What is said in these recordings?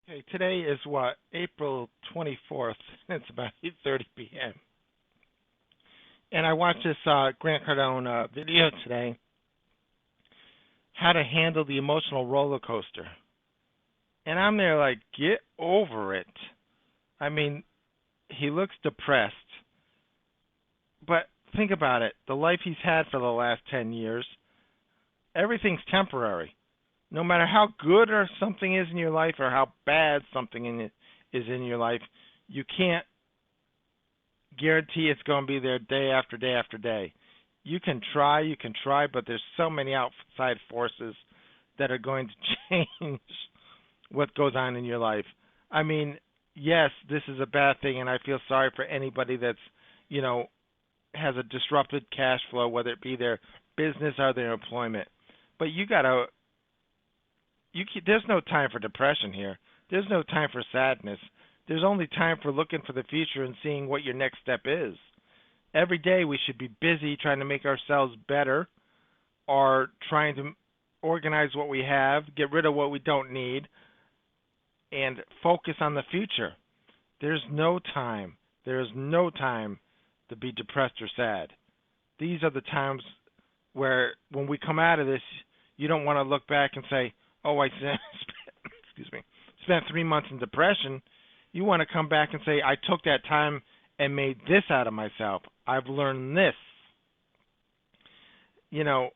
Okay, today is what, April 24th. It's about 8:30 p.m. And I watched this Grant Cardone video today, how to handle the emotional roller coaster. And I'm there like, get over it. I mean, he looks depressed, but think about it. The life he's had for the last 10 years, everything's temporary. No matter how good or something is in your life or how bad something is in your life, you can't guarantee it's going to be there day after day after day. You can try, but there's so many outside forces that are going to change what goes on in your life. I mean, yes, this is a bad thing, and I feel sorry for anybody that's, you know, has a disrupted cash flow, whether it be their business or their employment. But you gotta, there's no time for depression here. There's no time for sadness. There's only time for looking for the future and seeing what your next step is. Every day we should be busy trying to make ourselves better or trying to organize what we have, get rid of what we don't need, and focus on the future. There's no time. There is no time to be depressed or sad. These are the times where, when we come out of this, you don't want to look back and say, "Oh, I spent, excuse me, spent 3 months in depression." You want to come back and say, "I took that time and made this out of myself. I've learned this." You know,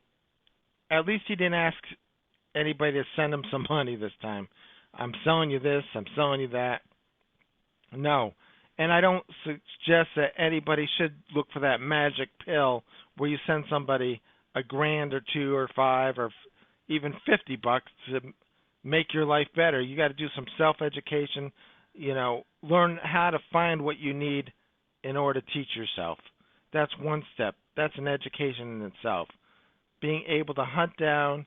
at least he didn't ask anybody to send him some money this time. I'm selling you this, I'm selling you that. No. And I don't suggest that anybody should look for that magic pill where you send somebody a grand or two or five or even $50 to make your life better. You got to do some self-education, learn how to find what you need in order to teach yourself. That's one step. That's an education in itself. Being able to hunt down,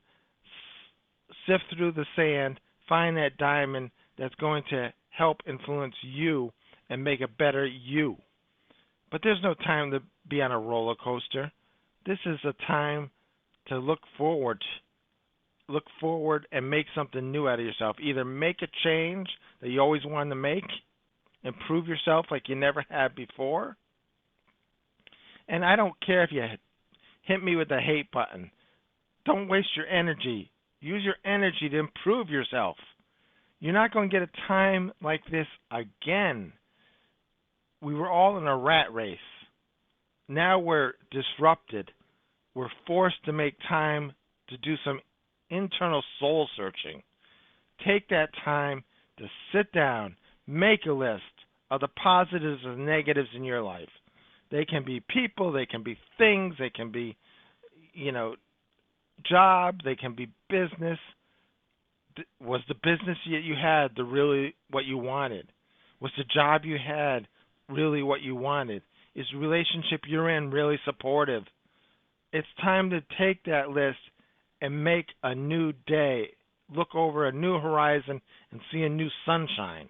sift through the sand, find that diamond that's going to help influence you and make a better you. But there's no time to be on a roller coaster. This is a time to look forward. Look forward and make something new out of yourself. Either make a change that you always wanted to make, improve yourself like you never had before. And I don't care if you hit me with the hate button. Don't waste your energy. Use your energy to improve yourself. You're not going to get a time like this again. We were all in a rat race. Now we're disrupted. We're forced to make time to do some internal soul searching. Take that time to sit down, make a list of the positives and negatives in your life. They can be people, they can be things, they can be, job, they can be business. Was the business you had really what you wanted? Was the job you had really what you wanted? Is the relationship you're in really supportive? It's time to take that list and make a new day. Look over a new horizon and see a new sunshine.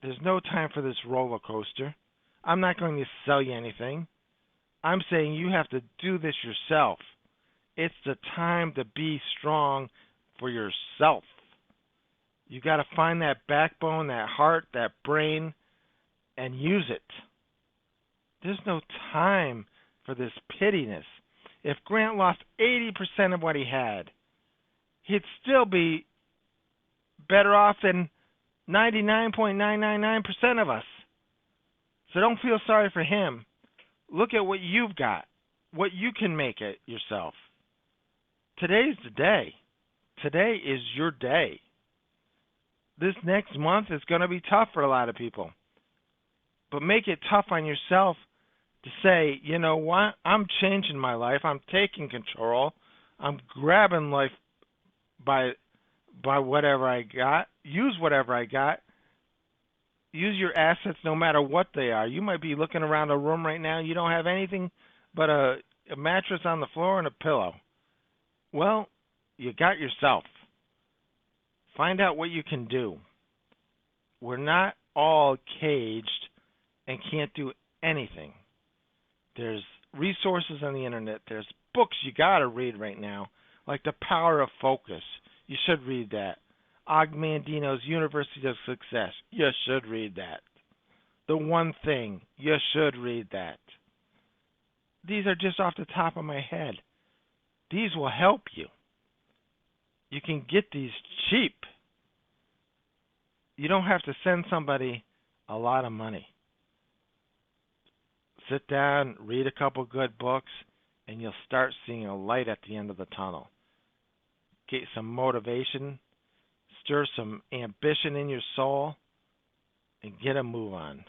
There's no time for this roller coaster. I'm not going to sell you anything. I'm saying you have to do this yourself. It's the time to be strong for yourself. You got to find that backbone, that heart, that brain, and use it. There's no time for this pittiness. If Grant lost 80% of what he had, he'd still be better off than 99.999% of us. So don't feel sorry for him. Look at what you've got, what you can make it yourself. Today's the day. Today is your day. This next month is going to be tough for a lot of people. But make it tough on yourself to say, you know what? I'm changing my life. I'm taking control. I'm grabbing life by whatever I got. Use whatever I got. Use your assets no matter what they are. You might be looking around a room right now. You don't have anything but a mattress on the floor and a pillow. Well, you got yourself. Find out what you can do. We're not all caged and can't do anything. There's resources on the internet. There's books you got to read right now, like The Power of Focus. You should read that. Og Mandino's University of Success. You should read that. The One Thing. You should read that. These are just off the top of my head. These will help you. You can get these cheap. You don't have to send somebody a lot of money. Sit down, read a couple good books, and you'll start seeing a light at the end of the tunnel. Get some motivation, stir some ambition in your soul, and get a move on.